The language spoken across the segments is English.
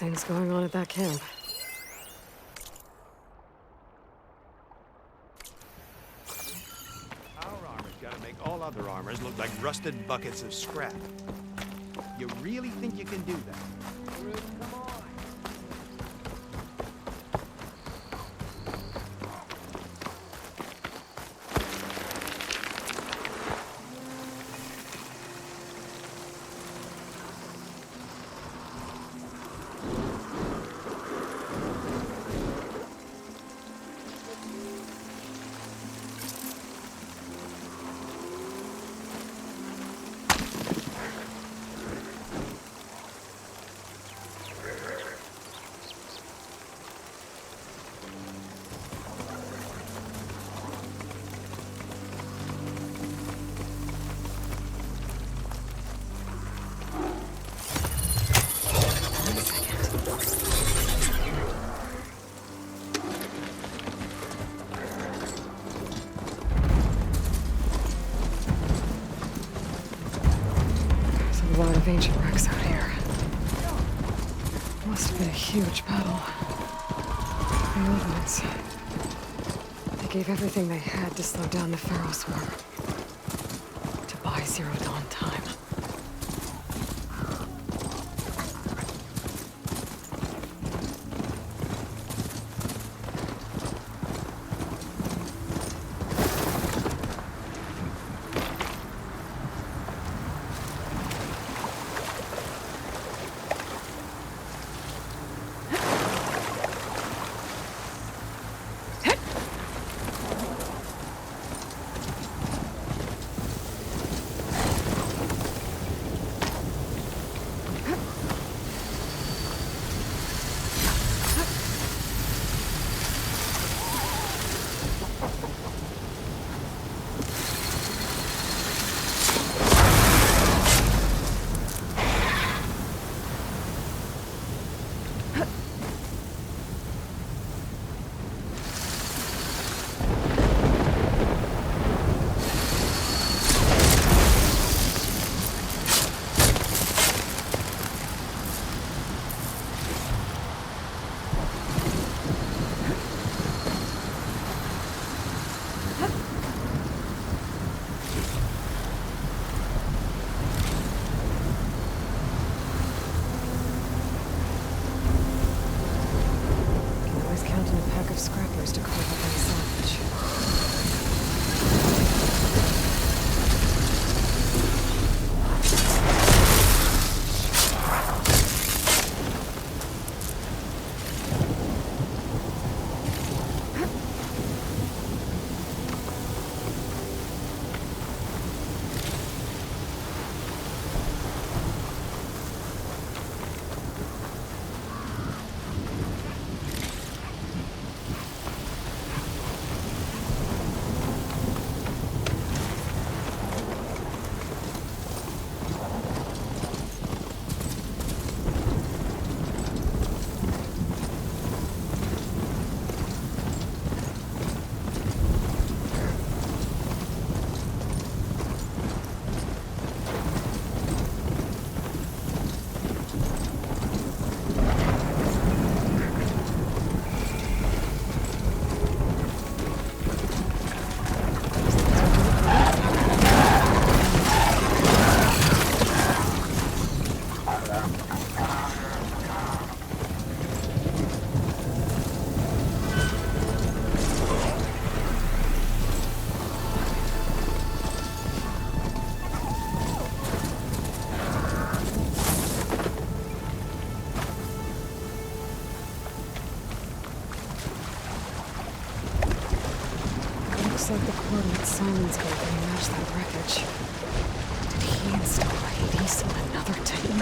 things going on at that camp. Our armor's gotta make all other armors look like rusted buckets of scrap. You really think you can do that? Groot, come on. A lot of ancient wrecks out here. Must have been a huge battle. The old ones. They gave everything they had to slow down the Pharaoh swarm. To buy Zero Dawn time. Scrappers to carve up any salvage. Looks like the coordinates Simons gave me match that wreckage. Did he install Hades on another Titan?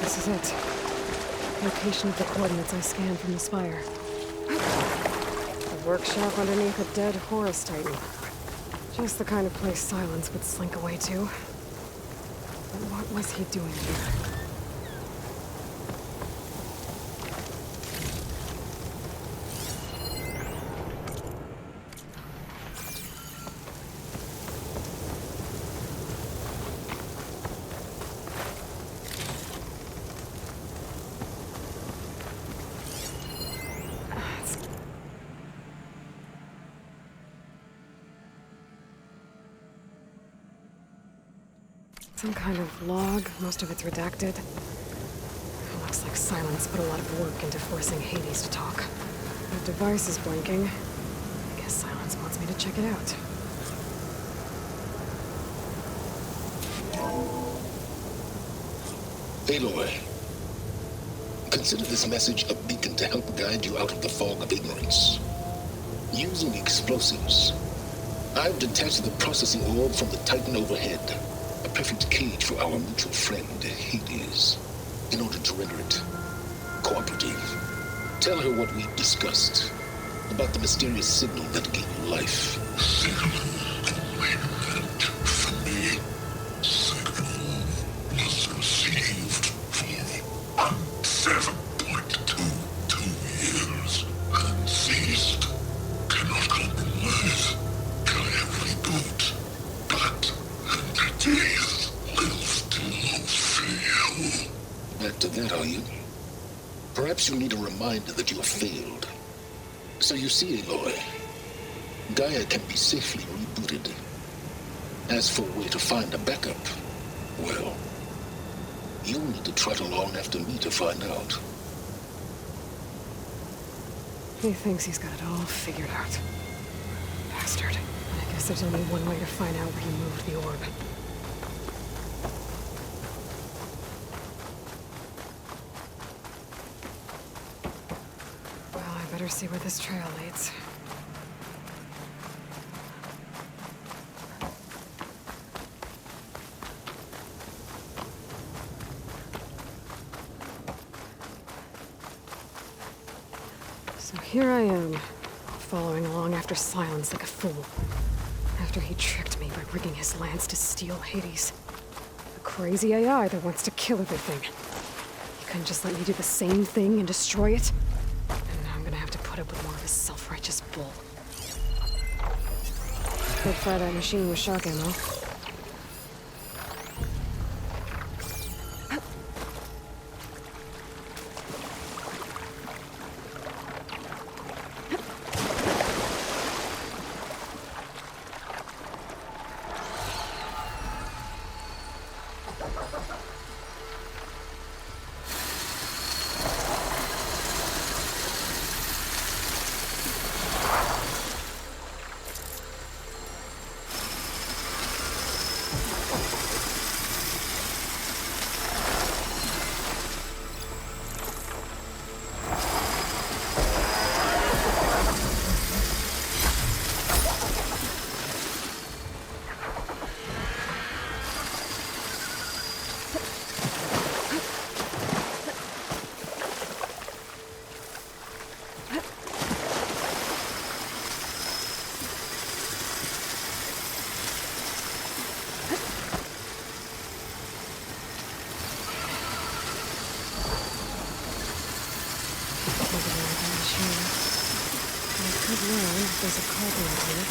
This is it. Location of the coordinates I scanned from the spire. A workshop underneath a dead Horus Titan. Just the kind of place Silence would slink away to. But what was he doing here? Some kind of log, most of it's redacted. It looks like Silence put a lot of work into forcing Hades to talk. The device is blinking. I guess Silence wants me to check it out. Aloy, consider this message a beacon to help guide you out of the fog of ignorance. Using explosives, I've detached the processing orb from the Titan overhead. A perfect cage for our mutual friend, Hades, in order to render it cooperative. Tell her what we've discussed about the mysterious signal that gave you life. Signal only meant for me. Signal was received for 7.22 years and ceased. Cannot compromise. Can reboot. But entities will still fail. Back to that, are you? Perhaps you need a reminder that you have failed. So you see, Aloy, Gaia can be safely rebooted. As for a way to find a backup, well, you'll need to trot along after me to find out. He thinks he's got it all figured out. Bastard. I guess there's only one way to find out where he moved the orb. Well, I better see where this trail leads. So here I am, following along after Silence like a fool. After he tricked me by rigging his lance to steal Hades. A crazy AI that wants to kill everything. He couldn't just let me do the same thing and destroy it? And now I'm gonna have to put up with more of his self-righteous bull. Could fire that machine with shock ammo. There's a cargo in here.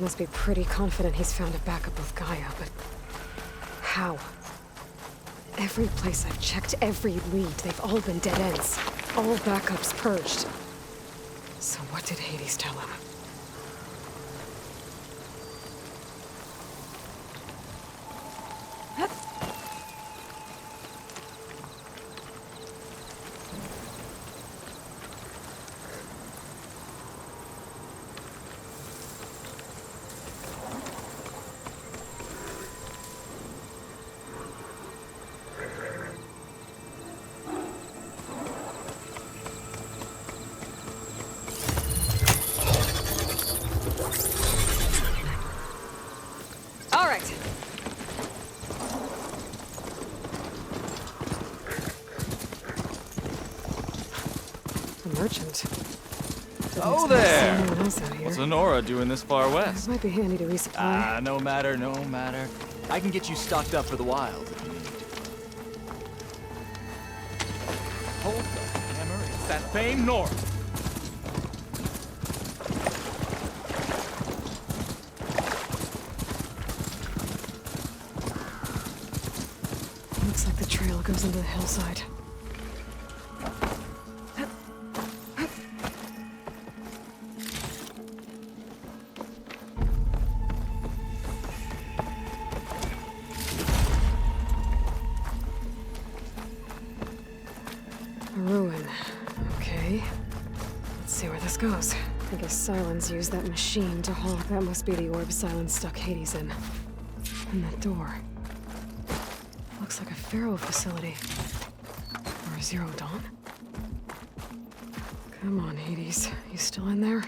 must be pretty confident he's found a backup of Gaia, but how? Every place I've checked, every lead, they've all been dead ends. All backups purged. So what did Hades tell him? All right. A merchant. Oh there! What's What's Honora doing this far west? Might be handy to resupply. No matter, no matter. I can get you stocked up for the wild if you need. Hold the hammer, it's that famed north. Looks like the trail goes into the hillside. A ruin. Okay. Let's see where this goes. I guess Silence used that machine to haul. That must be the orb Silence stuck Hades in. And that door. Looks like a Pharaoh facility. Or a Zero Dawn? Come on, Hades. You still in there?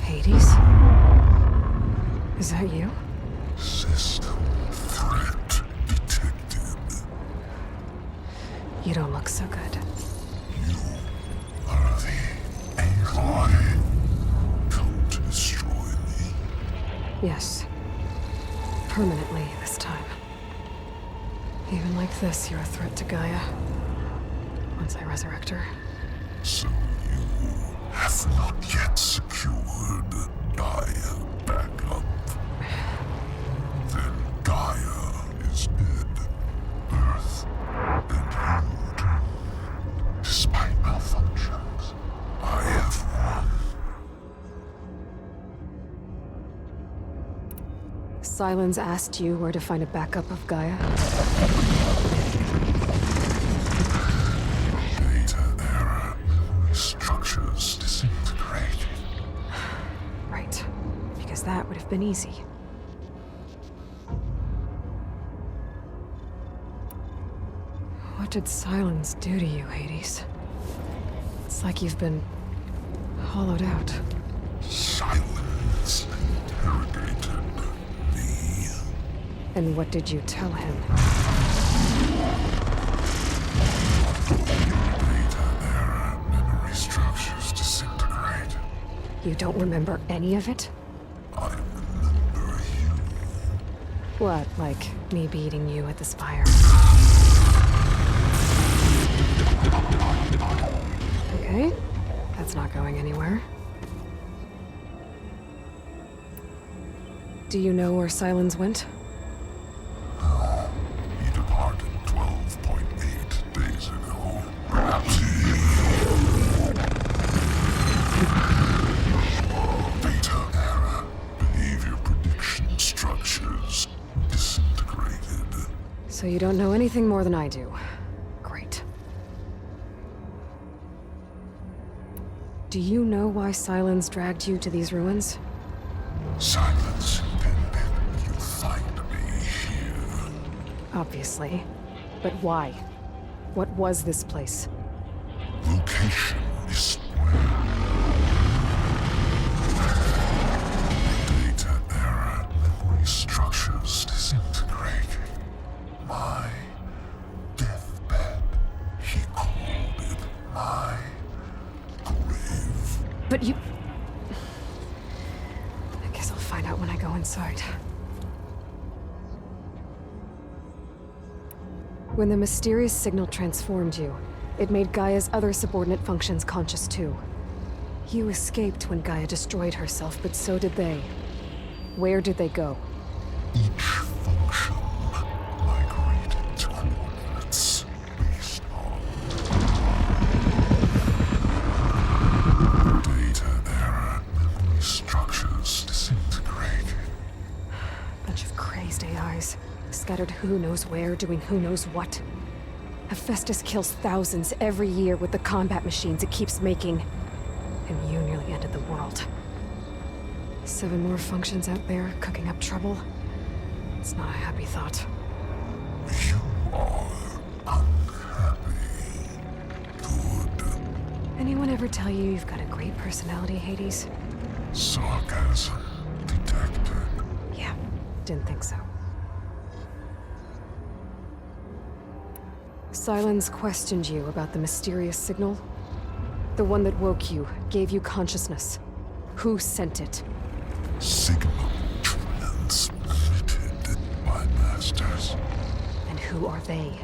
Hades? Is that you? System threat detected. You don't look so good. You are the Aloy. Come to destroy me. Yes. Permanently this time. Even like this, you're a threat to Gaia. Once I resurrect her. So you have not yet secured Gaia back up. Then Gaia is dead. Earth and you, despite malfunctions, I have won. Silence asked you where to find a backup of Gaia? Data error. Structures disintegrated. Right. Because that would have been easy. What did Silence do to you, Hades? It's like you've been hollowed out. Silence interrogated me. And what did you tell him? Data error. Memory structures disintegrate. You don't remember any of it? I remember you. What, like me beating you at the spire? Okay, that's not going anywhere. Do you know where Silence went? He departed 12.8 days ago. Perhaps data error. Behavior prediction structures disintegrated. So you don't know anything more than I do. Great. Do you know why Silence dragged you to these ruins? Silence intended you find me here. Obviously. But why? What was this place? Location is But you... I guess I'll find out when I go inside. When the mysterious signal transformed you, it made Gaia's other subordinate functions conscious too. You escaped when Gaia destroyed herself, but so did they. Where did they go? Each function migrated to coordinates based on data error, memory structures disintegrated. Bunch of crazed AIs, scattered who knows where, doing who knows what. Hephaestus kills thousands every year with the combat machines it keeps making. And you nearly ended the world. 7 more functions out there, cooking up trouble. It's not a happy thought. You are unhappy. Good. Anyone ever tell you you've got a great personality, Hades? Sarcasm detected. Yeah, didn't think so. Silence questioned you about the mysterious signal. The one that woke you, gave you consciousness. Who sent it? Signal transmitted by masters. And who are they?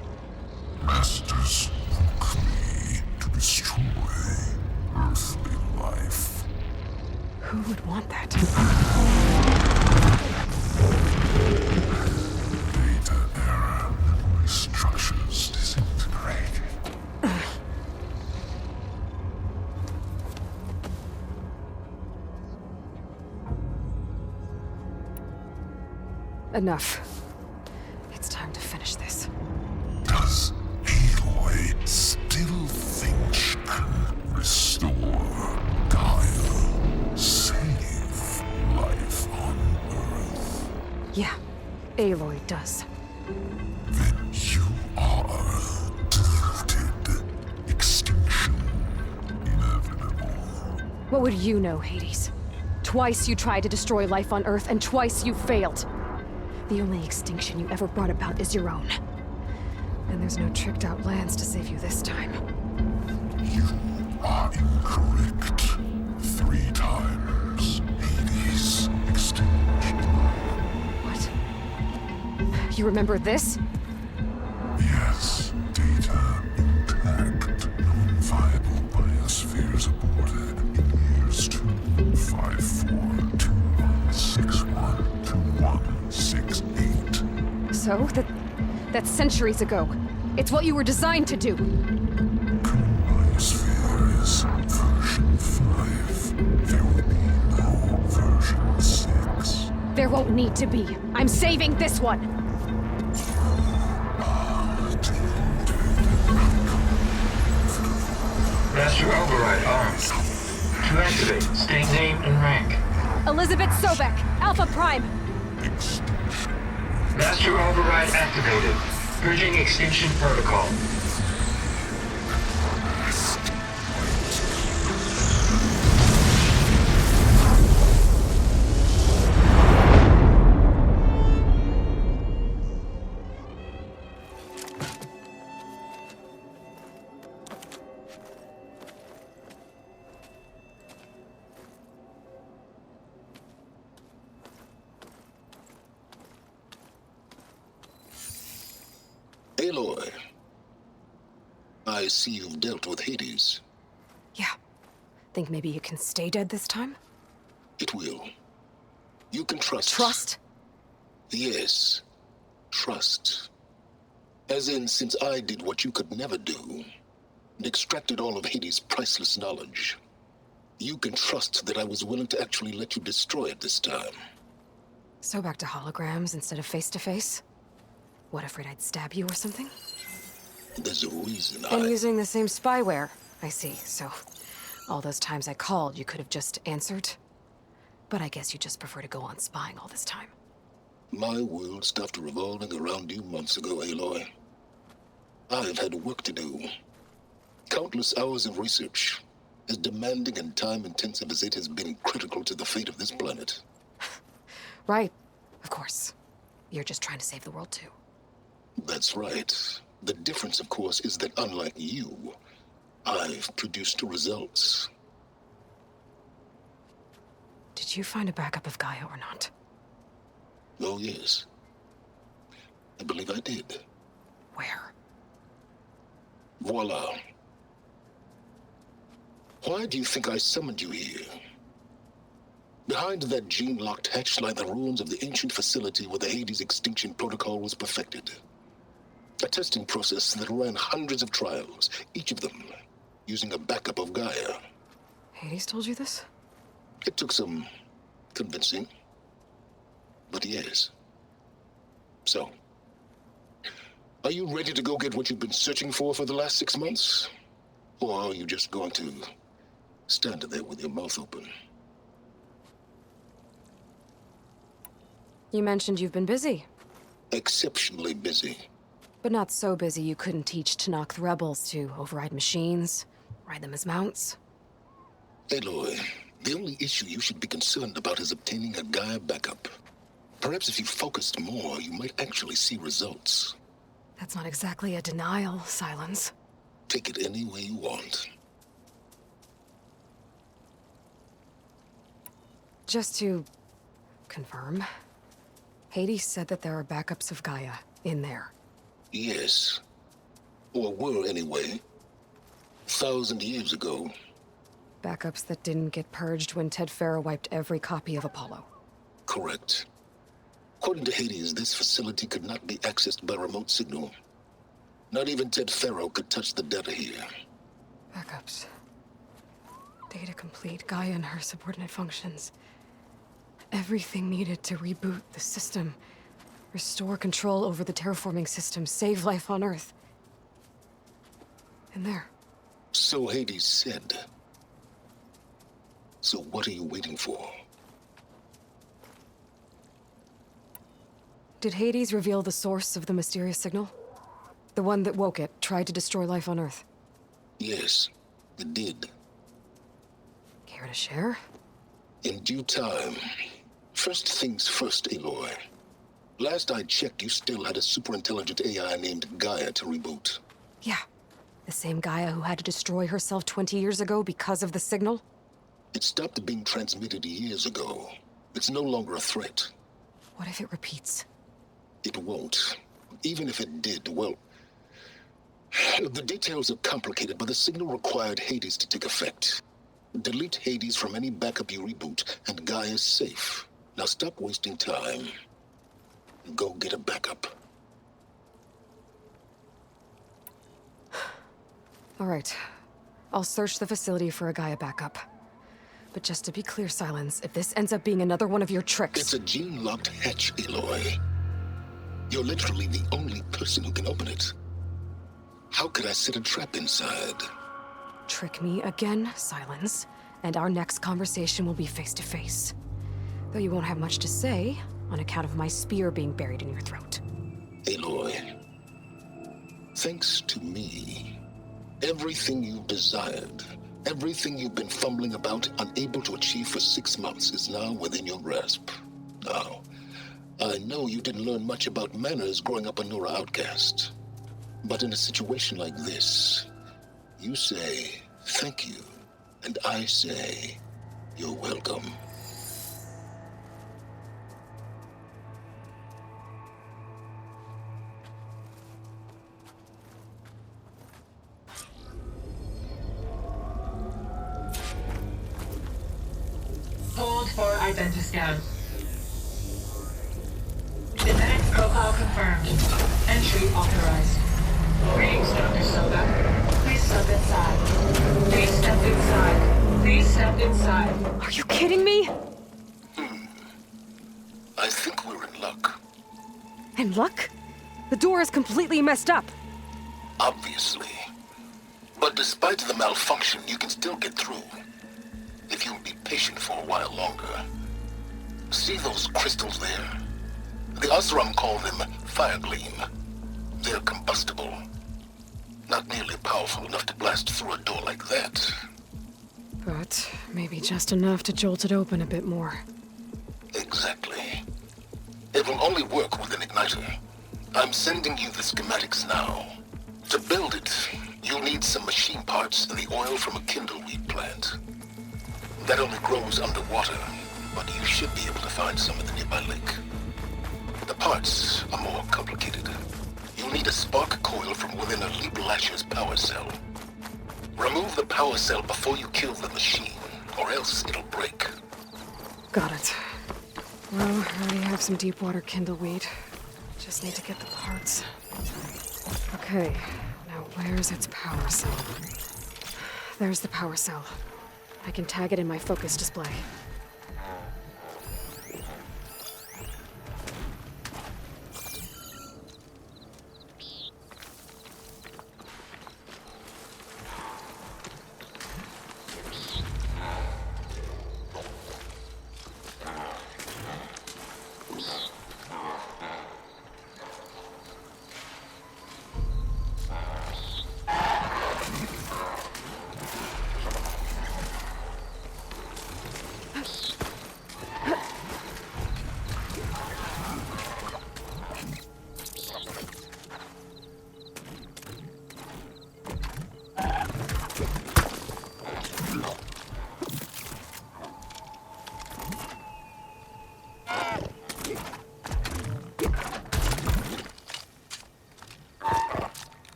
Masters woke me to destroy earthly life. Who would want that? Data error, memory structures disintegrated. Enough. It's time to finish this. Does Aloy still think she can restore Gaia, save life on Earth? Yeah, Aloy does. Then you are deluded. Extinction inevitable. What would you know, Hades? Twice you tried to destroy life on Earth, and twice you failed. The only extinction you ever brought about is your own. And there's no tricked-out lands to save you this time. You are incorrect. 3 times. Hades extinction. What? You remember this? Yes, data intact. Non-viable biospheres aborted in years 25421612168. So? That's centuries ago. It's what you were designed to do. Biosphere is version 5. There will be no version 6. There won't need to be. I'm saving this one! Master override armed. To activate, state name and rank. Elizabeth Sobek, Alpha Prime! Master override activated. Purging extinction protocol. Aloy, I see you've dealt with Hades. Yeah. Think maybe you can stay dead this time? It will. You can trust. Trust? Yes. Trust. As in, since I did what you could never do, and extracted all of Hades' priceless knowledge, you can trust that I was willing to actually let you destroy it this time. So back to holograms instead of face-to-face? What, afraid I'd stab you or something? There's a reason And using the same spyware. I see, so... all those times I called, you could have just answered? But I guess you just prefer to go on spying all this time. My world stopped revolving around you months ago, Aloy. I've had work to do. Countless hours of research, as demanding and time-intensive as it has been critical to the fate of this planet. Right, of course. You're just trying to save the world too. That's right. The difference, of course, is that unlike you, I've produced results. Did you find a backup of Gaia or not? Oh, yes. I believe I did. Where? Voila. Why do you think I summoned you here? Behind that gene-locked hatch lie the ruins of the ancient facility where the Hades extinction protocol was perfected. A testing process that ran hundreds of trials, each of them using a backup of Gaia. Hades told you this? It took some convincing, but yes. So, are you ready to go get what you've been searching for the last 6 months? Or are you just going to stand there with your mouth open? You mentioned you've been busy. Exceptionally busy. But not so busy you couldn't teach Tanakh the rebels to override machines, ride them as mounts. Aloy, the only issue you should be concerned about is obtaining a Gaia backup. Perhaps if you focused more, you might actually see results. That's not exactly a denial, Silence. Take it any way you want. Just to confirm, Hades said that there are backups of Gaia in there. Yes. Or were anyway. 1,000 years ago. Backups that didn't get purged when Ted Farrow wiped every copy of Apollo. Correct. According to Hades, this facility could not be accessed by remote signal. Not even Ted Farrow could touch the data here. Backups. Data complete, Gaia and her subordinate functions. Everything needed to reboot the system. Restore control over the terraforming system, save life on Earth. And there. So Hades said. So what are you waiting for? Did Hades reveal the source of the mysterious signal? The one that woke it, tried to destroy life on Earth? Yes, it did. Care to share? In due time. First things first, Aloy. Last I checked, you still had a superintelligent AI named Gaia to reboot. Yeah. The same Gaia who had to destroy herself 20 years ago because of the signal? It stopped being transmitted years ago. It's no longer a threat. What if it repeats? It won't. Even if it did, well... The details are complicated, but the signal required Hades to take effect. Delete Hades from any backup you reboot, and Gaia's safe. Now stop wasting time. Go get a backup. All right. I'll search the facility for a Gaia backup. But just to be clear, Silence, if this ends up being another one of your tricks... It's a gene-locked hatch, Aloy. You're literally the only person who can open it. How could I set a trap inside? Trick me again, Silence, and our next conversation will be face-to-face. Though you won't have much to say, on account of my spear being buried in your throat. Aloy, thanks to me, everything you've desired, everything you've been fumbling about, unable to achieve for 6 months, is now within your grasp. Now, I know you didn't learn much about manners growing up a Nora outcast. But in a situation like this, you say, thank you, and I say, you're welcome. Hold for identiscan. Genetic profile confirmed. Entry authorized. Greetings, Dr. Soda. Please step inside. Please step inside. Please step inside. Are you kidding me? I think we're in luck. And luck? The door is completely messed up. Obviously. But despite the malfunction, you can still get through. If you'll be patient for a while longer. See those crystals there? The Osram call them fire gleam. They're combustible. Not nearly powerful enough to blast through a door like that. But maybe just enough to jolt it open a bit more. Exactly. It will only work with an igniter. I'm sending you the schematics now. To build it, you'll need some machine parts and the oil from a kindleweed plant. That only grows underwater. but you should be able to find some in the nearby lake. The parts are more complicated. You'll need a spark coil from within a Leap Lasher's power cell. Remove the power cell before you kill the machine, or else it'll break. Got it. Well, I already have some deep water kindleweed. Just need to get the parts. Okay, now where's its power cell? There's the power cell. I can tag it in my focus display.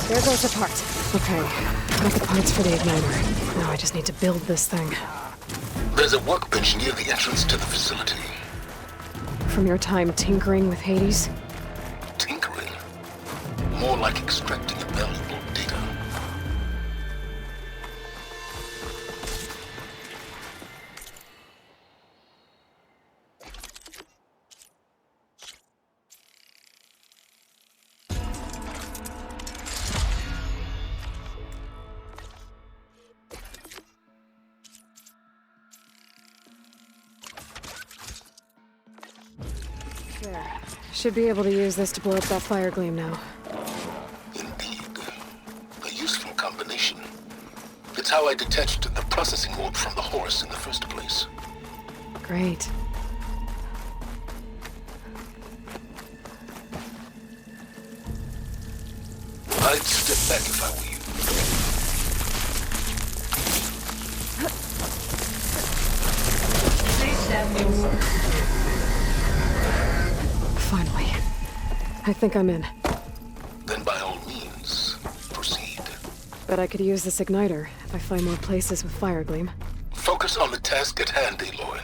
There goes the part. Okay, got the parts for the igniter. Now I just need to build this thing. There's a workbench near the entrance to the facility. From your time tinkering with Hades? Tinkering? More like extracting valuable data. There. Should be able to use this to blow up that fire gleam now. Indeed. A useful combination. It's how I detached the processing orb from the horse in the first place. Great. I'd step back if I were you. Please step inside. Finally. I think I'm in. Then by all means, proceed. Bet I could use this igniter if I find more places with fire gleam. Focus on the task at hand, Aloy.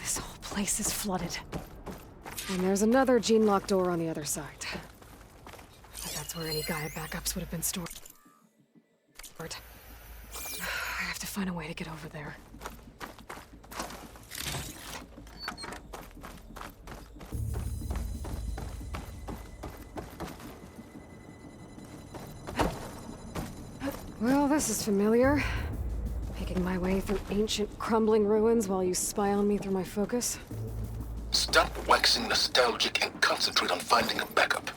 This whole place is flooded. And there's another gene lock door on the other side. But that's where any Gaia backups would have been stored. I have to find a way to get over there. Well, this is familiar. Making my way through ancient, crumbling ruins while you spy on me through my focus. Stop waxing nostalgic and concentrate on finding a backup.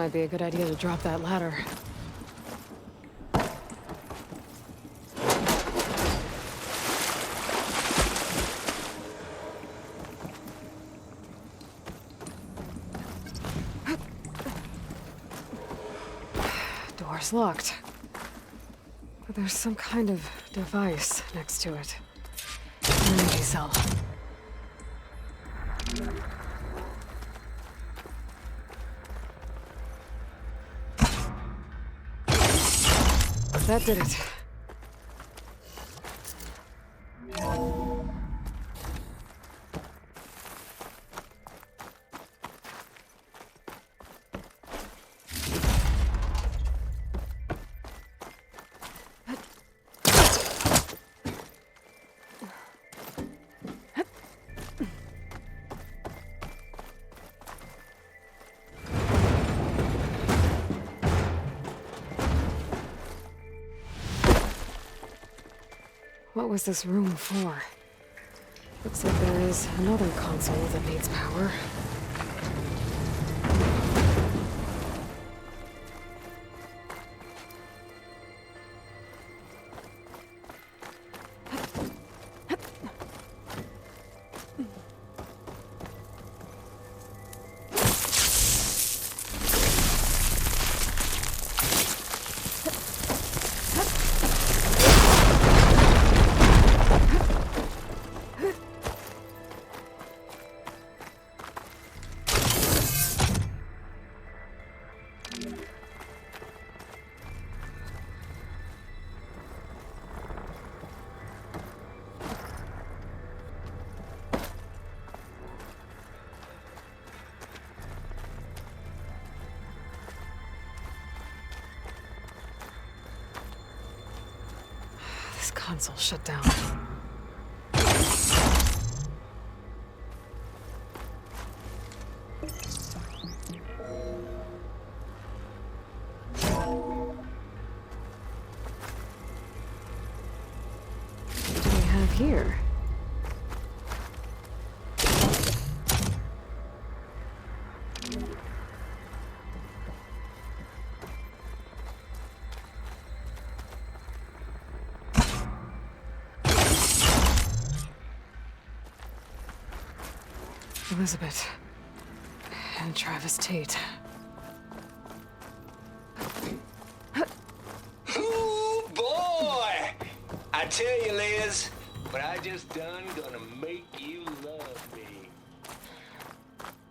Might be a good idea to drop that ladder. Door's locked. But there's some kind of device next to it. Energy cell. That did it. What was this room for? Looks like there is another console that needs power. This console shut down. What do we have here? Elizabeth and Travis Tate. Ooh, boy! I tell you, Liz, what I just done gonna make you love me.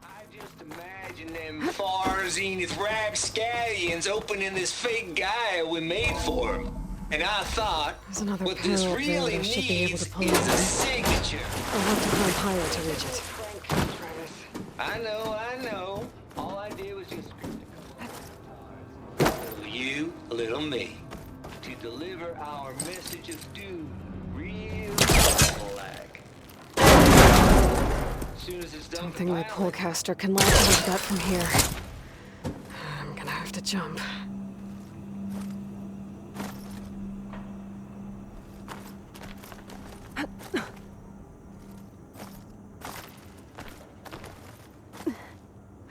I just imagine them far zenith rapscallions opening this fake guy we made for him. And I thought, There's another what this panel up there really that I should be able needs to pull is a out. signature. I'll have to climb higher to reach it. I know. All I did was just little you, little me, to deliver our message of doom real like. As soon as it's done, Don't think my polecaster can launch like that from here. I'm gonna have to jump.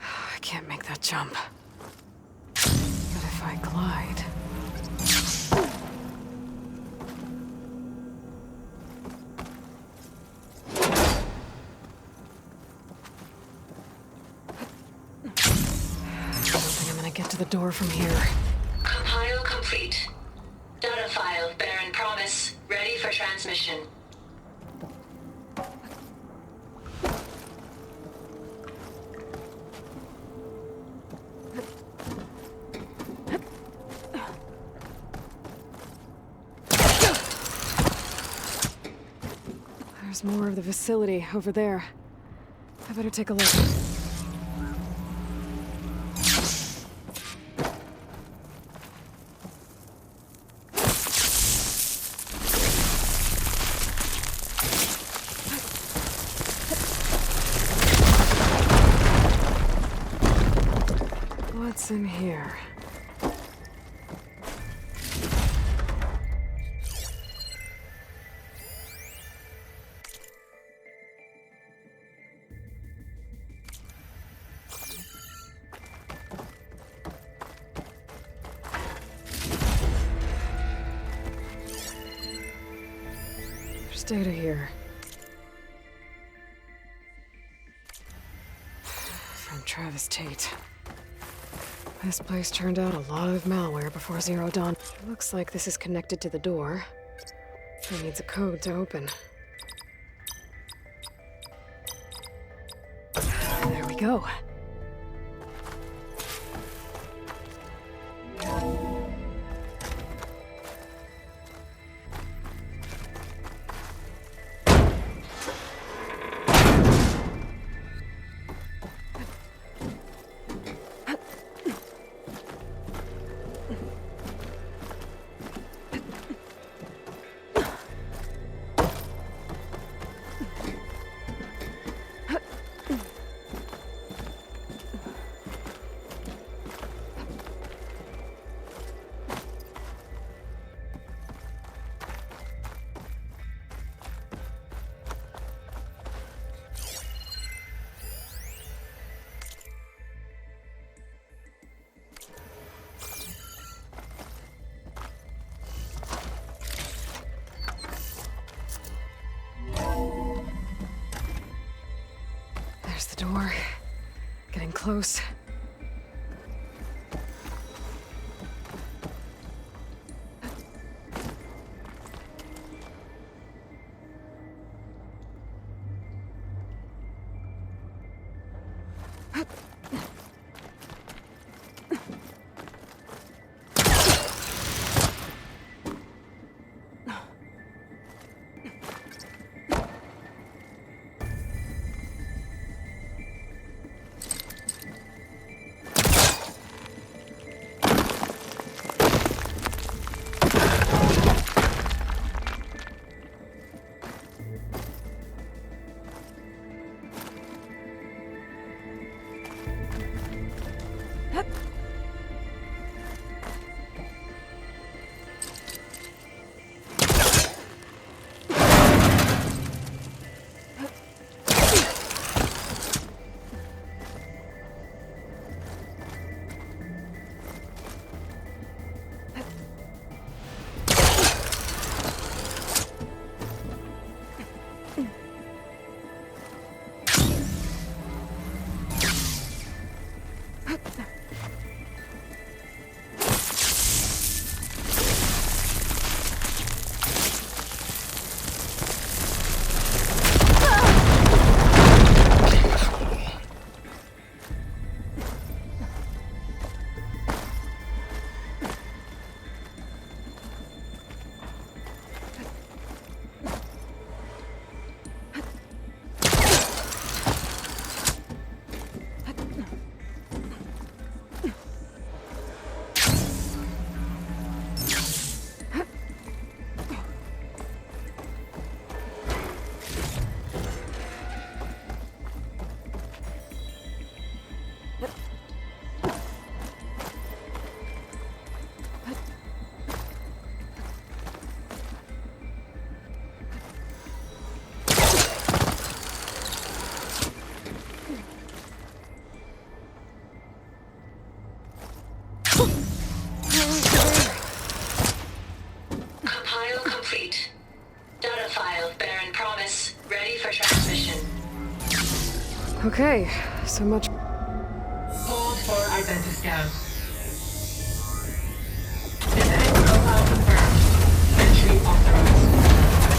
I can't make that jump. But if I glide... I don't think I'm gonna get to the door from here. Compile complete. Data file, Baron Promise, ready for transmission. There's more of the facility over there. I better take a look. What's in here? data here? From Travis Tate. This place turned out a lot of malware before Zero Dawn. Looks like this is connected to the door. It needs a code to open. There we go. There's the door. Getting close. Compile complete. Data file, Baron Promise, ready for transmission. Okay, so much. Hold for identiscan. Genetic profile confirmed. Entry authorized.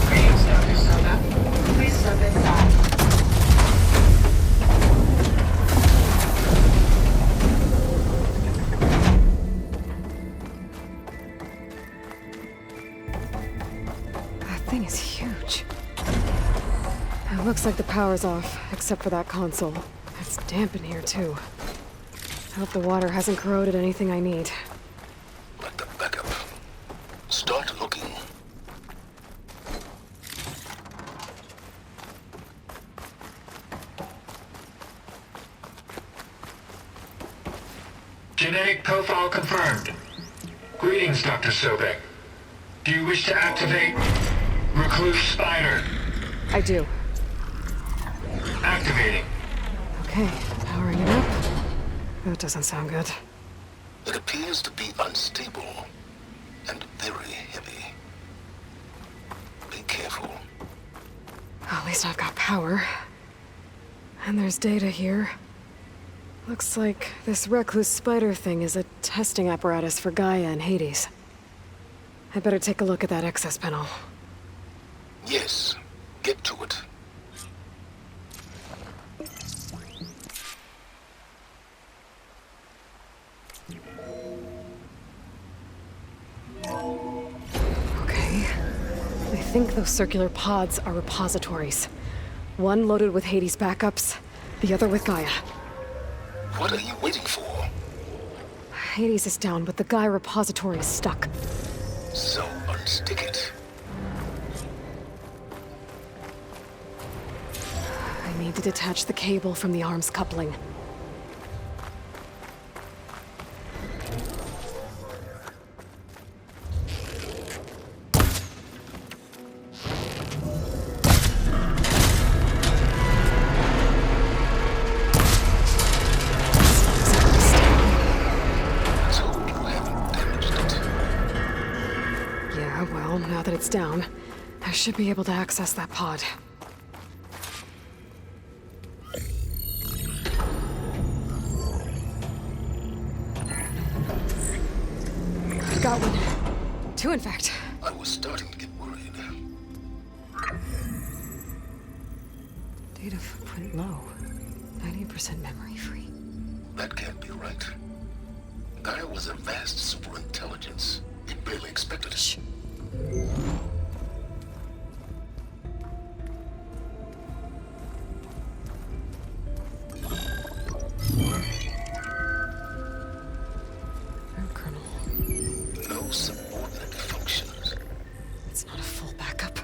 Greetings, Dr. Soda. Please step inside. That thing is huge. It looks like the power's off, except for that console. It's damp in here, too. I hope the water hasn't corroded anything I need. Like the backup. Start looking. Genetic profile confirmed. Greetings, Dr. Sobek. Do you wish to activate Recluse Spider? I do. Activating. Okay, powering it up. That doesn't sound good. It appears to be unstable and very heavy. Be careful. least I've got power. And there's data here. Looks like this recluse spider thing is a testing apparatus for Gaia and Hades. I'd better take a look at that access panel. Yes, get to it. Okay. I think those circular pods are repositories. One loaded with Hades backups, the other with Gaia. What are you waiting for? Hades is down, but the Gaia repository is stuck. So unstick it. I need to detach the cable from the arms coupling. Well, now that it's down, I should be able to access that pod. I've got one. Two, in fact. I was starting to get worried. Data footprint low. 90% memory free. That can't be right. Gaia was a vast superintelligence. It barely expected us. Colonel. No subordinate functions. It's not a full backup.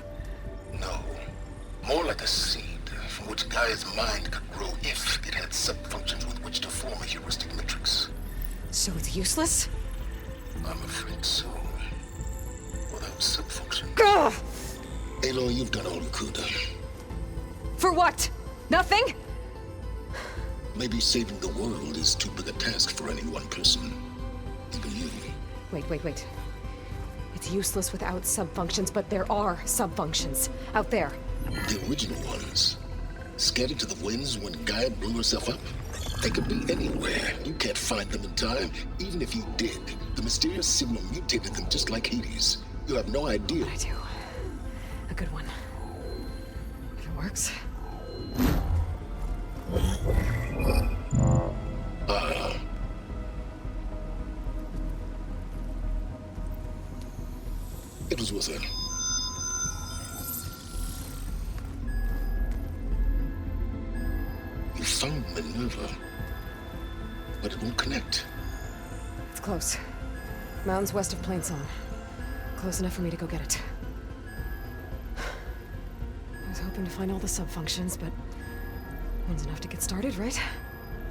No. More like a seed from which Gaia's mind could grow if it had sub-functions with which to form a heuristic matrix. So it's useless? I'm afraid so. Without sub-functions. Ugh! Aloy, you've done all you could. For what? Nothing? Maybe saving the world is too big a task for any one person. Even you. Wait. It's useless without subfunctions, but there are subfunctions out there. The original ones. Scattered to the winds when Gaia blew herself up? They could be anywhere. You can't find them in time. Even if you did, the mysterious signal mutated them just like Hades. You have no idea. I do. A good one. If it works. It was worth it. You found Minerva, but it won't connect. It's close. Mountains west of Plainsong. Close enough for me to go get it. I was hoping to find all the subfunctions, but one's enough to get started, right?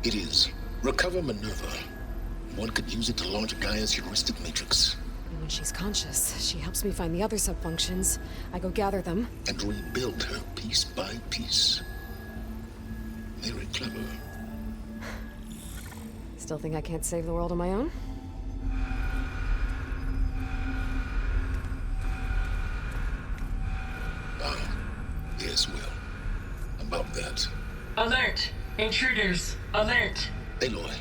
It is. Recover Minerva. One could use it to launch Gaia's heuristic matrix. And when she's conscious, she helps me find the other subfunctions. I go gather them. And rebuild her piece by piece. Very clever. Still think I can't save the world on my own? Yes, well. About that. Alert! Intruders! Alert! Aloy,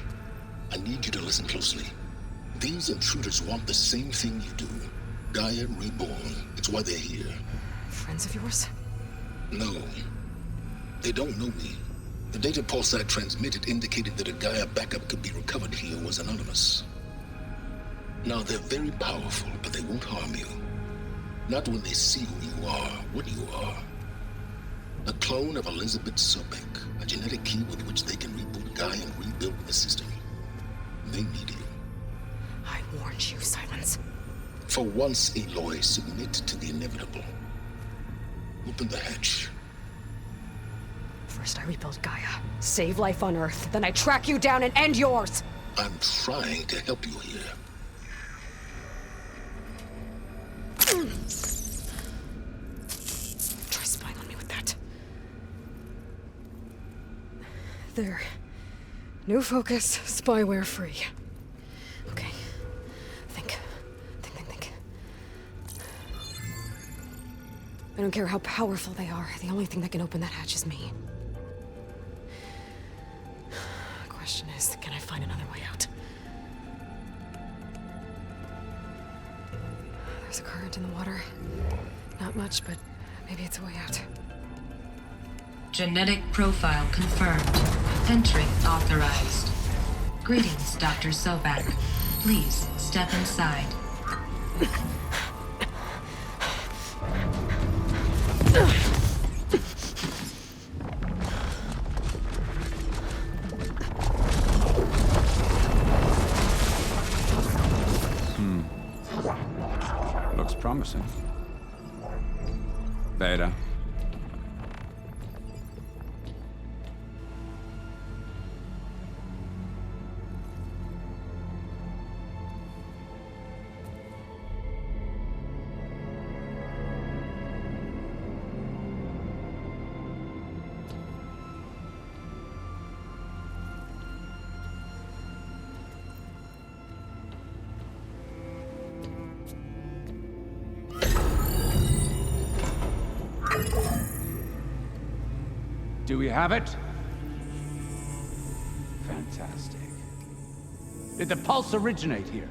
I need you to listen closely. These intruders want the same thing you do. Gaia reborn. It's why they're here. Friends of yours? No. They don't know me. The data pulse I transmitted indicated that a Gaia backup could be recovered here was anonymous. Now, they're very powerful, but they won't harm you. Not when they see who you are, what you are. A clone of Elizabeth Sobek, a genetic key with which they can reboot Gaia and rebuild the system. They need you. I warned you, Silence. For once, Aloy, submit to the inevitable. Open the hatch. First I rebuild Gaia, save life on Earth, then I track you down and end yours! I'm trying to help you here. Try spying on me with that. There. New focus, spyware free. Okay. Think. I don't care how powerful they are. The only thing that can open that hatch is me. The question is, can I find another way out? There's a current in the water. Not much, but maybe it's a way out. Genetic profile confirmed. Entry authorized. Greetings, Dr. Sobek. Please step inside. Looks promising. Beta. Do we have it? Fantastic. Did the pulse originate here?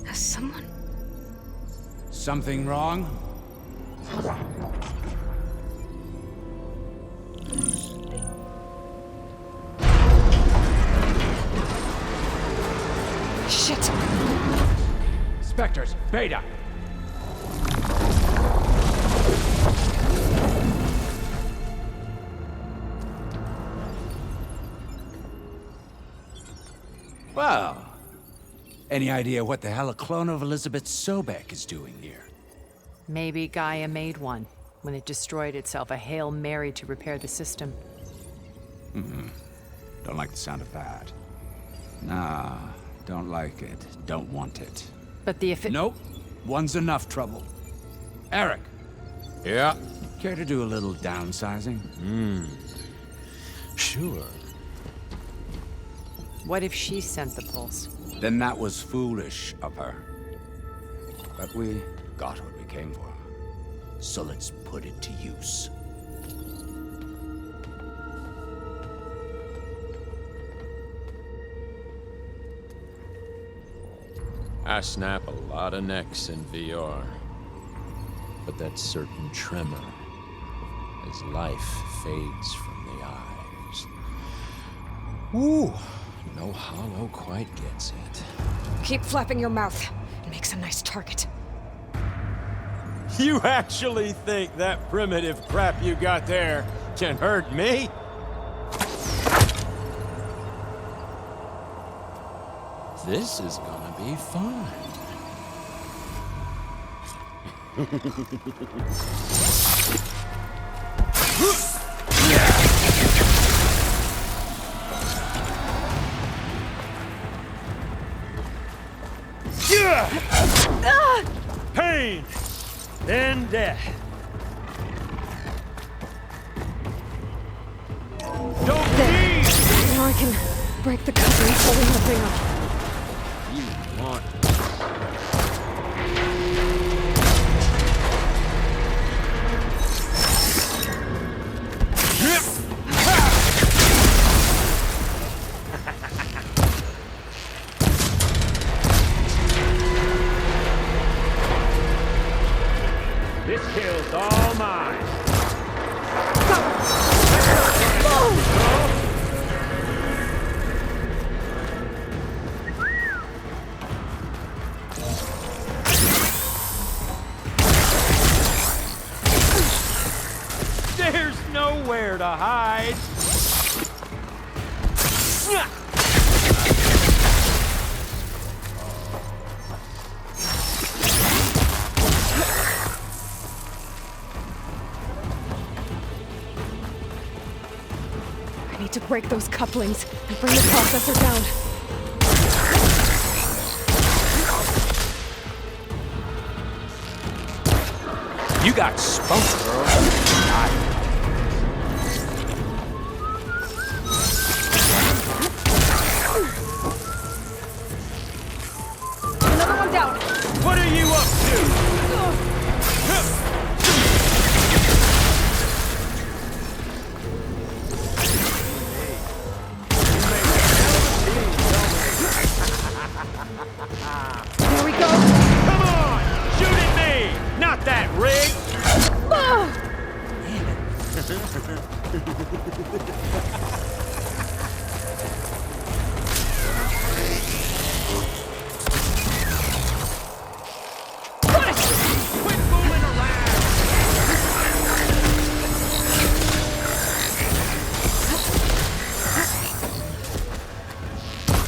Has someone? Something wrong? Shit! Spectres, Beta! Well, any idea what the hell a clone of Elizabeth Sobek is doing here? Maybe Gaia made one when it destroyed itself, a Hail Mary to repair the system. Don't like the sound of that. Nah, don't like it. Don't want it. But the if it... Nope. One's enough trouble. Eric. Yeah? Care to do a little downsizing? Sure. What if she sent the pulse? Then that was foolish of her. But we got what we came for. So let's put it to use. I snap a lot of necks in VR. But that certain tremor as life fades from the eyes. Ooh, no hollow quite gets it. Keep flapping your mouth. It makes a nice target. You actually think that primitive crap you got there can hurt me? This is gonna be fun. Pain, then death. Don't leave! Now I can break the cover and holding the thing up. You want... This kill's all mine. There's nowhere to hide. I need to break those couplings and bring the processor down. You got spunk, girl.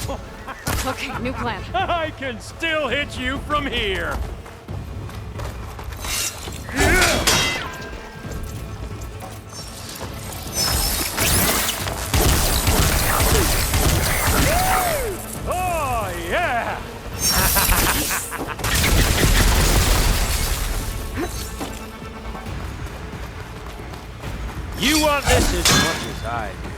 Okay, new plan. I can still hit you from here. Oh, yeah! You want this as much as I do.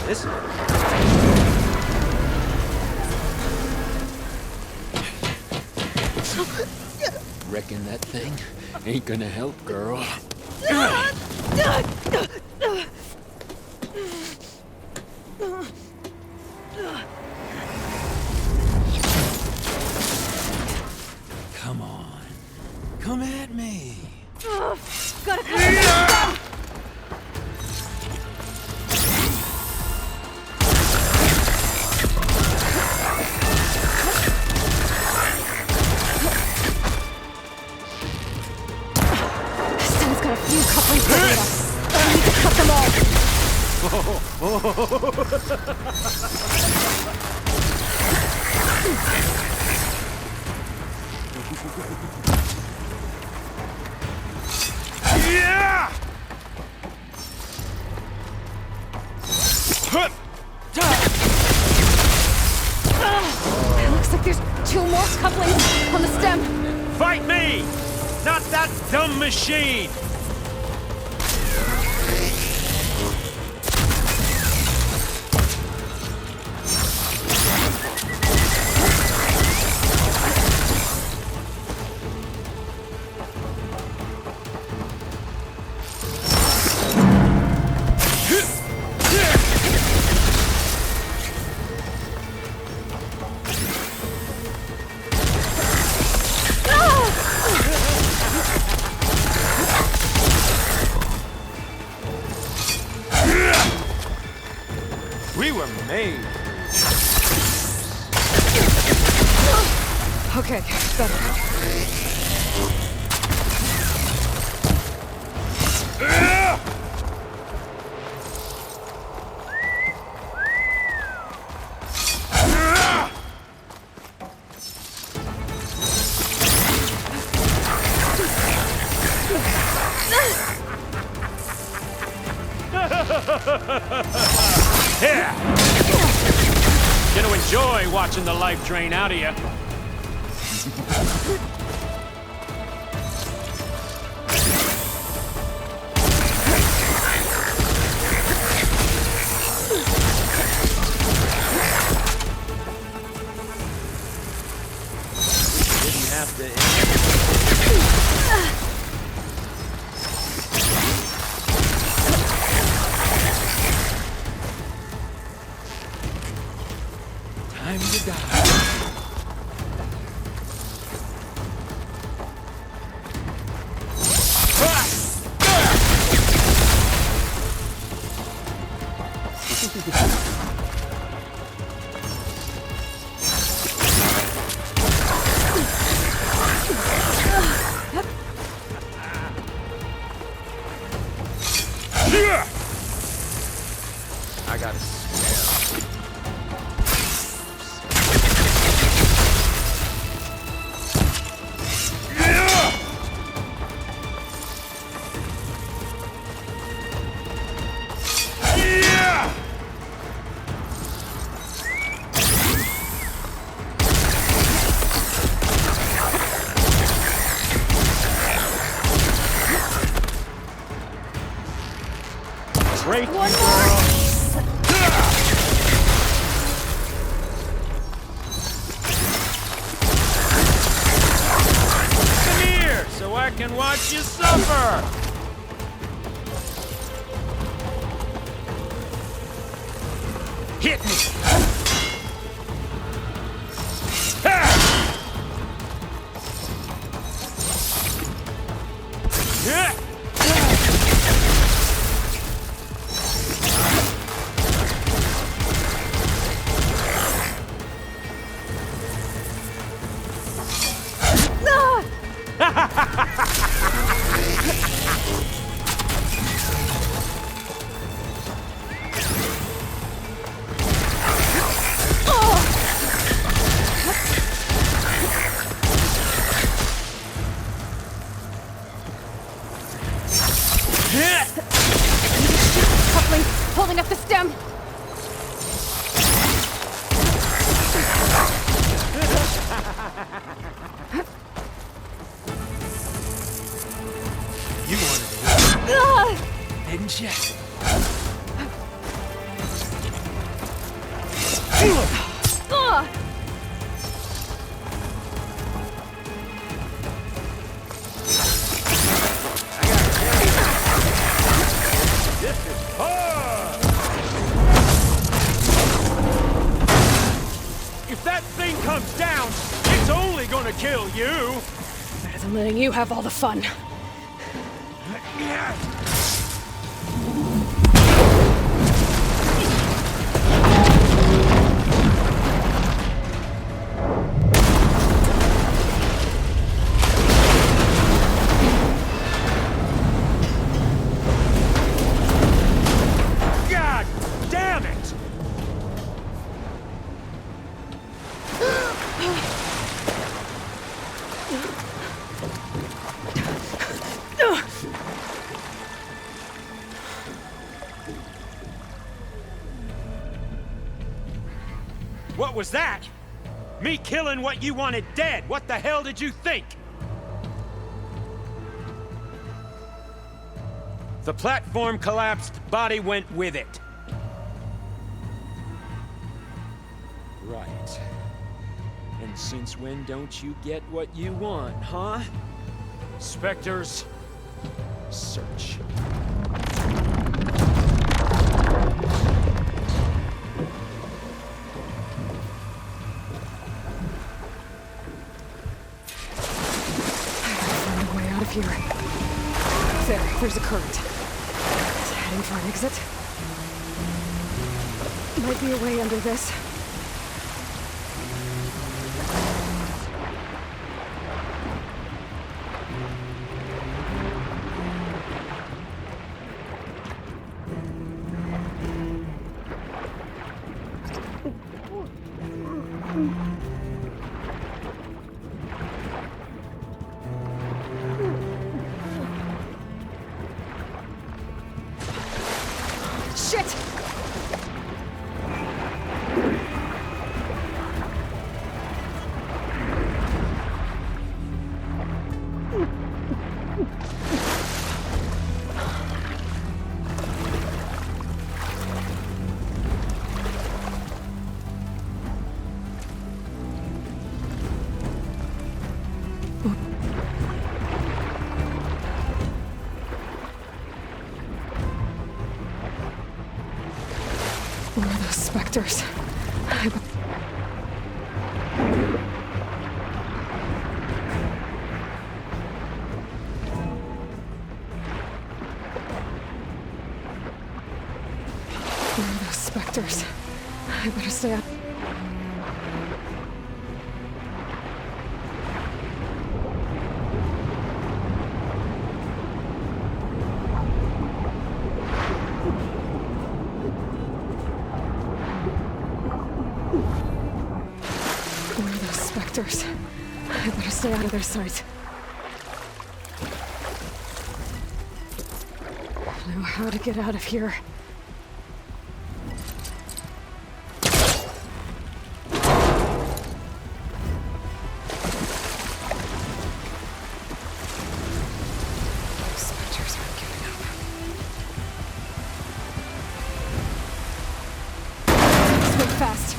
This Reckon that thing ain't gonna help, girl. Come on. Come at me. Gotta cut it. This thing's got a few couplings holding it up. I need to cut them all. Yeah! It looks like there's 2 more couplings on the stem. Fight me! Not that dumb machine! We were made. Okay, better. Yeah! Gonna enjoy watching the life drain out of you. Didn't have to. Time to die. I got a smell. Break One more! Come here, so I can watch you suffer! Hit me! Coupling, holding up the stem. You wanted to hit, didn't you? This is hard. If that thing comes down, it's only gonna kill you. Better than letting you have all the fun. God damn it! What was that? Me killing what you wanted dead. What the hell did you think? The platform collapsed, body went with it. Right. And since when don't you get what you want, huh? Spectres, search. Find a way out of here. There's a current. Is it heading for an exit? Might be a way under this. Shit! One of those specters. One of those specters. I better stay up. One of those specters. I better stay out of their sight. I know how to get out of here. Specters aren't giving up. Swing fast.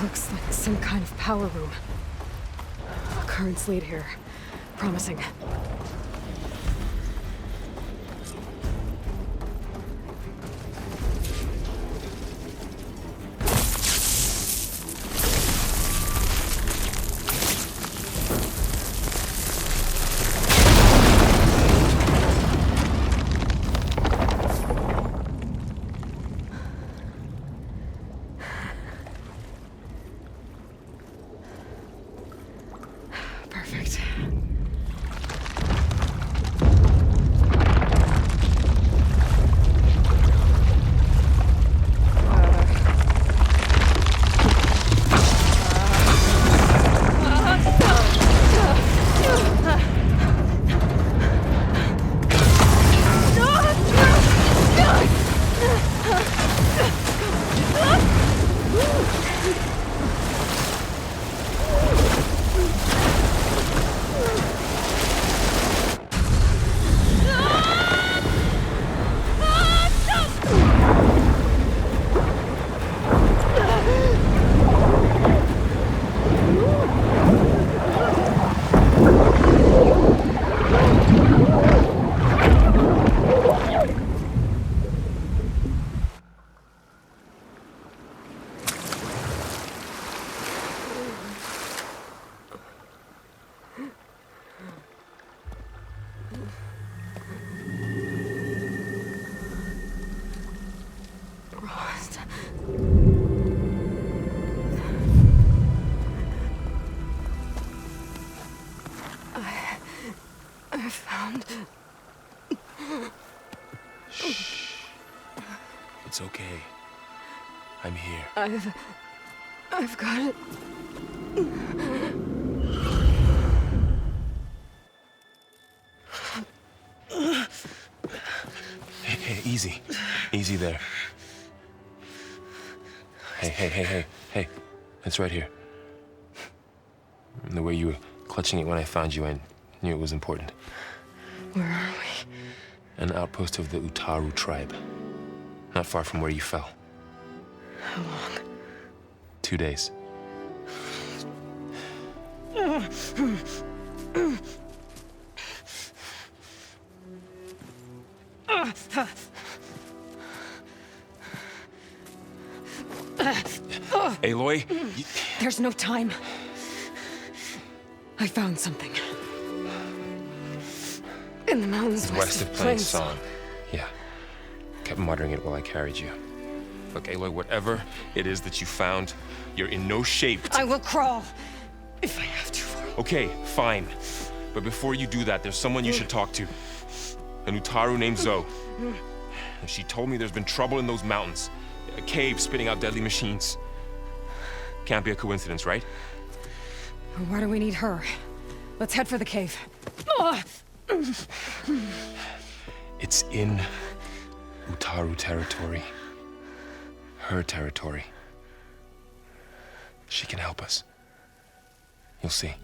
Looks like some kind of power room. Currents lead here. Promising. I found... Shh. It's okay. I'm here. I've got it. Hey, easy. Easy there. Hey. It's right here. The way you were clutching it when I found you, I knew it was important. Where are we? An outpost of the Utaru tribe. Not far from where you fell. How long? 2 days. Aloy, There's no time. I found something. In the mountains west of Plain Song. Yeah. Kept muttering it while I carried you. Look, Aloy, whatever it is that you found, you're in no shape to... I will crawl, if I have to. Okay, fine. But before you do that, there's someone you should talk to. An Utaru named Zoe. She told me there's been trouble in those mountains. A cave spitting out deadly machines. Can't be a coincidence, right? Why do we need her? Let's head for the cave. It's in Utaru territory. Her territory. She can help us. You'll see.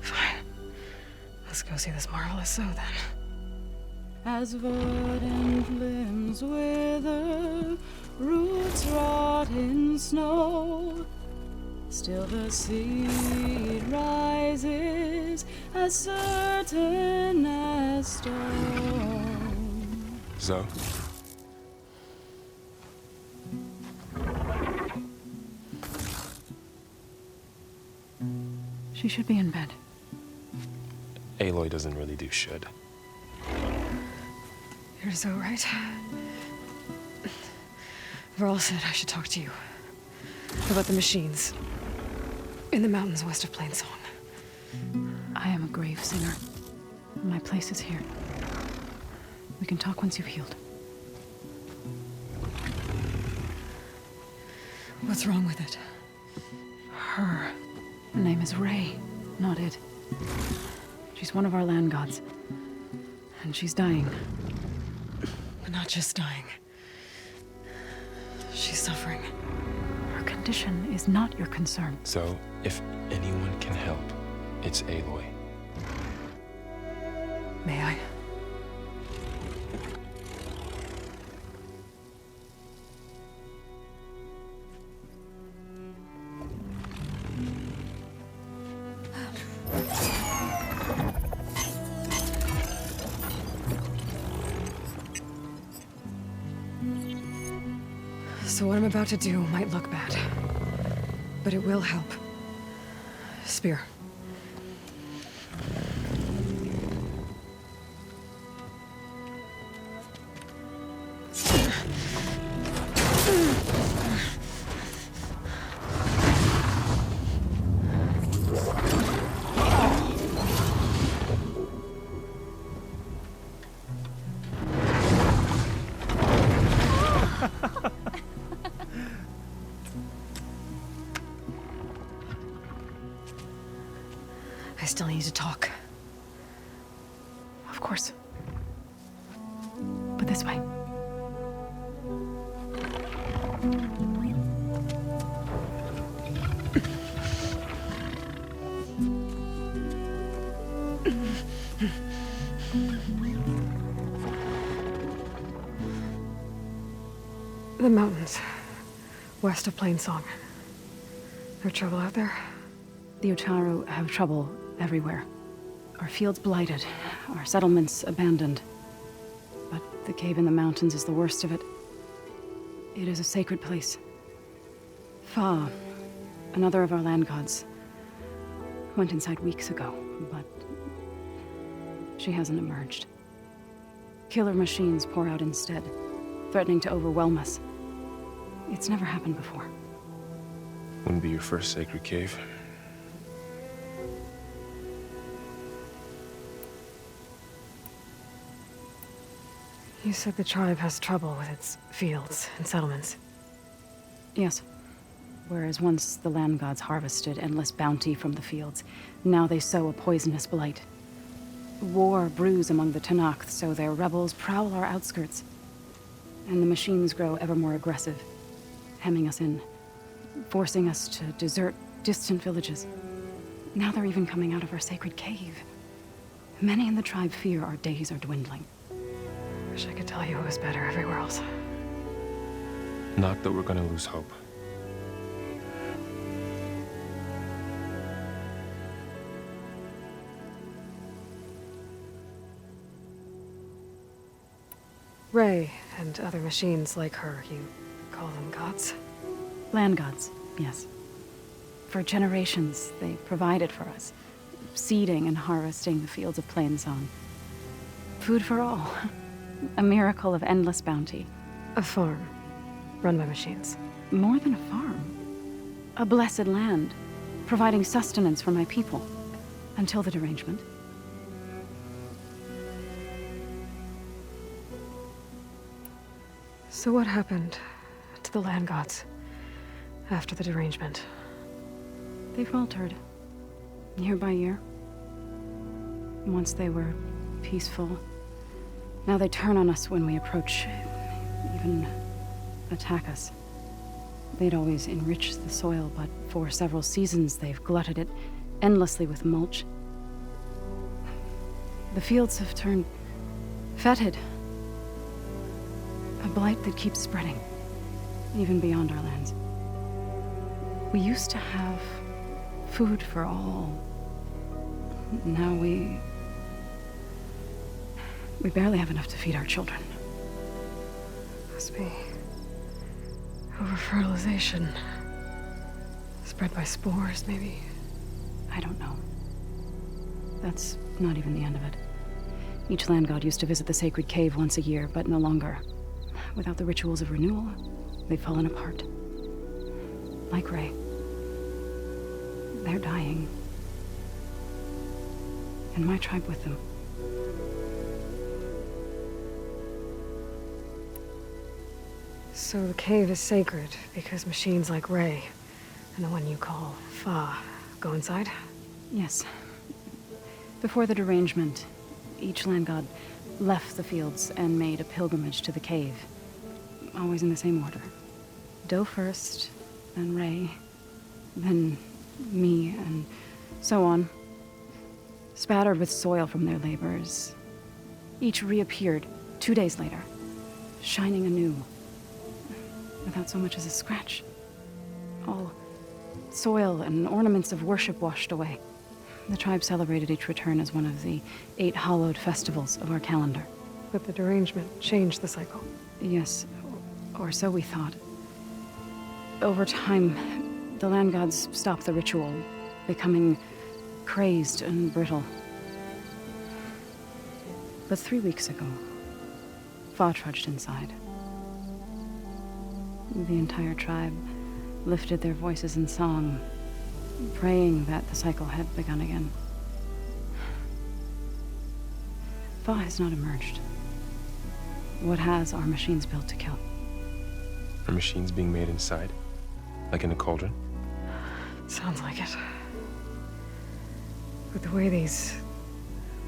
Fine. Let's go see this marvelous Zoe then. As verdant limbs wither, roots rot in snow, still the seed rises as certain as stone. Zoe? She should be in bed. Aloy doesn't really do should. You're Zoe, right? Varl said I should talk to you. About the machines. In the mountains west of Plain Song. I am a grave singer. My place is here. We can talk once you've healed. What's wrong with it? Her name is Ray, not it. She's one of our land gods. And she's dying. But not just dying. She's suffering. Her condition is not your concern. So, if anyone can help, it's Aloy. May I? So what I'm about to do might look bad, but it will help. Spear. I still need to talk. Of course. But this way. The mountains, west of Plain Song. There trouble out there? The Utaru have trouble everywhere. Our fields blighted, our settlements abandoned. But the cave in the mountains is the worst of it. It is a sacred place. Far Another of our land gods went inside weeks ago, but she hasn't emerged. Killer machines pour out instead, threatening to overwhelm us. It's never happened before. Wouldn't be your first sacred cave. You said the tribe has trouble with its fields and settlements. Yes. Whereas once the land gods harvested endless bounty from the fields, now they sow a poisonous blight. War brews among the Tenakth, so their rebels prowl our outskirts. And the machines grow ever more aggressive, hemming us in, forcing us to desert distant villages. Now they're even coming out of our sacred cave. Many in the tribe fear our days are dwindling. Wish I could tell you it was better everywhere else. Not that we're gonna lose hope. Ray and other machines like her, you call them gods? Land gods, yes. For generations, they provided for us, seeding and harvesting the fields of Plainsong. Food for all. A miracle of endless bounty. A farm, run by machines. More than a farm. A blessed land, providing sustenance for my people. Until the derangement. So what happened to the land gods after the derangement? They faltered, year by year. Once they were peaceful. Now they turn on us when we approach, even attack us. They'd always enriched the soil, but for several seasons they've glutted it endlessly with mulch. The fields have turned fetid. A blight that keeps spreading, even beyond our lands. We used to have food for all. Now we barely have enough to feed our children. Must be over-fertilization. Spread by spores, maybe? I don't know. That's not even the end of it. Each land god used to visit the sacred cave once a year, but no longer. Without the rituals of renewal, they've fallen apart. Like Ray. They're dying. And my tribe with them. So the cave is sacred because machines like Ray, and the one you call Fa, go inside? Yes. Before the derangement, each land god left the fields and made a pilgrimage to the cave. Always in the same order. Do first, then Ray, then me, and so on. Spattered with soil from their labors. Each reappeared 2 days later, shining anew, without so much as a scratch. All soil and ornaments of worship washed away. The tribe celebrated each return as one of the 8 hallowed festivals of our calendar. But the derangement changed the cycle. Yes, or so we thought. Over time, the land gods stopped the ritual, becoming crazed and brittle. But 3 weeks ago, Fa trudged inside. The entire tribe lifted their voices in song, praying that the cycle had begun again. Fa has not emerged. What has are machines built to kill. Are machines being made inside? Like in a cauldron? Sounds like it. But the way these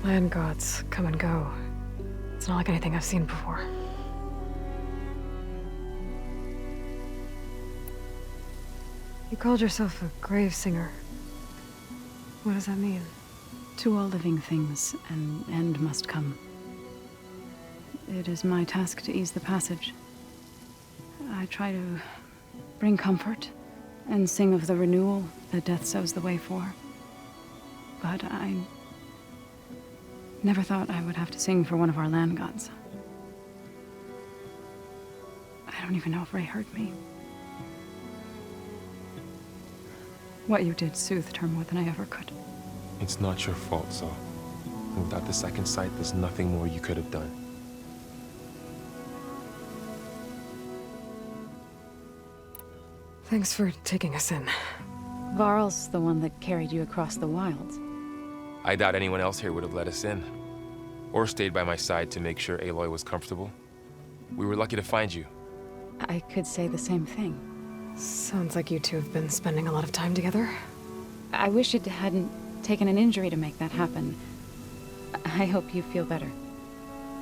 land gods come and go, it's not like anything I've seen before. You called yourself a grave singer. What does that mean? To all living things, an end must come. It is my task to ease the passage. I try to bring comfort and sing of the renewal that death sows the way for. But I never thought I would have to sing for one of our land gods. I don't even know if Ray heard me. What you did soothed her more than I ever could. It's not your fault, Zo. Without the second sight, there's nothing more you could have done. Thanks for taking us in. Varl's the one that carried you across the wilds. I doubt anyone else here would have let us in. Or stayed by my side to make sure Aloy was comfortable. We were lucky to find you. I could say the same thing. Sounds like you two have been spending a lot of time together. I wish it hadn't taken an injury to make that happen. I hope you feel better.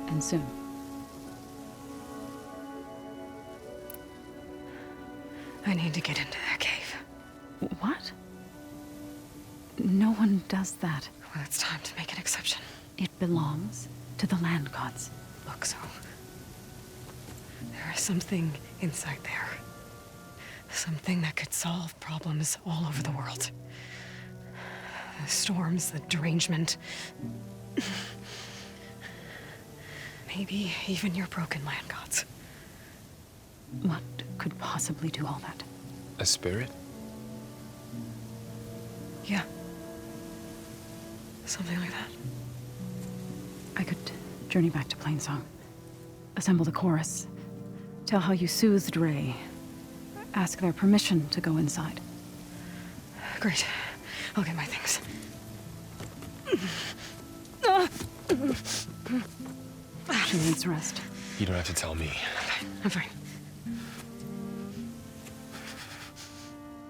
And soon. I need to get into that cave. What? No one does that. Well, it's time to make an exception. It belongs to the land gods. Look, Zo. There is something inside there. Something that could solve problems all over the world. The storms, the derangement. Maybe even your broken land gods. What could possibly do all that? A spirit? Yeah. Something like that. I could journey back to Plainsong. Assemble the chorus. Tell how you soothed Ray. Ask their permission to go inside. Great. I'll get my things. She needs rest. You don't have to tell me. I'm fine.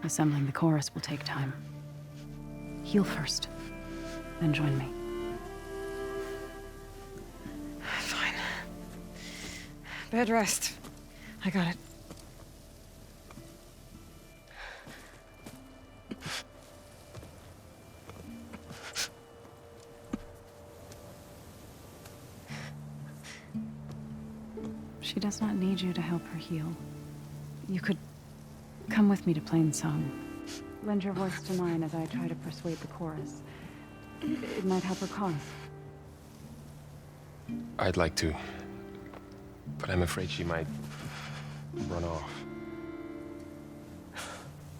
Assembling the chorus will take time. Heal first, then join me. Fine. Bed rest. I got it. She does not need you to help her heal. You could come with me to Plainsong. Lend your voice to mine as I try to persuade the chorus. It might help her cause. I'd like to. But I'm afraid she might run off.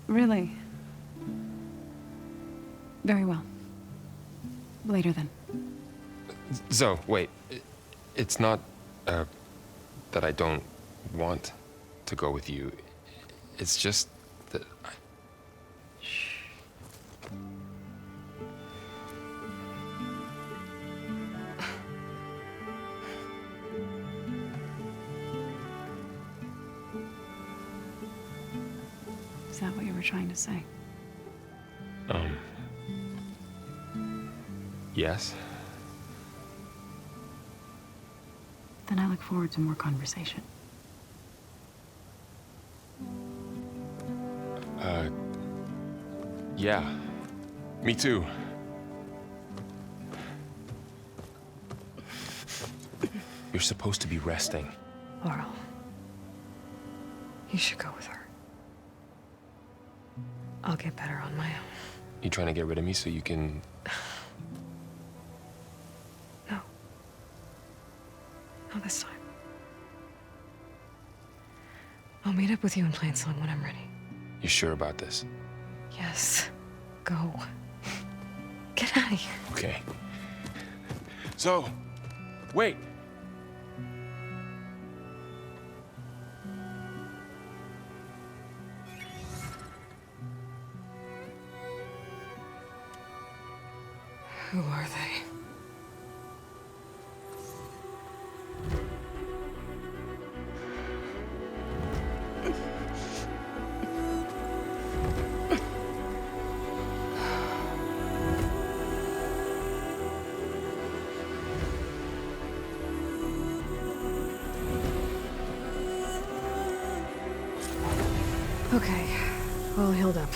Really? Very well. Later then. Zo, wait. It's not, that I don't want to go with you. It's just that I... Shh. Is that what you were trying to say? Yes? Then I look forward to more conversation. Yeah. Me too. You're supposed to be resting. Laurel. You should go with her. I'll get better on my own. You trying to get rid of me so you can... No. Not this time. I'll meet up with you in Plainsong when I'm ready. You sure about this? Yes. Go. Get out of here. Okay. So, wait. Who are they? Okay, all healed up.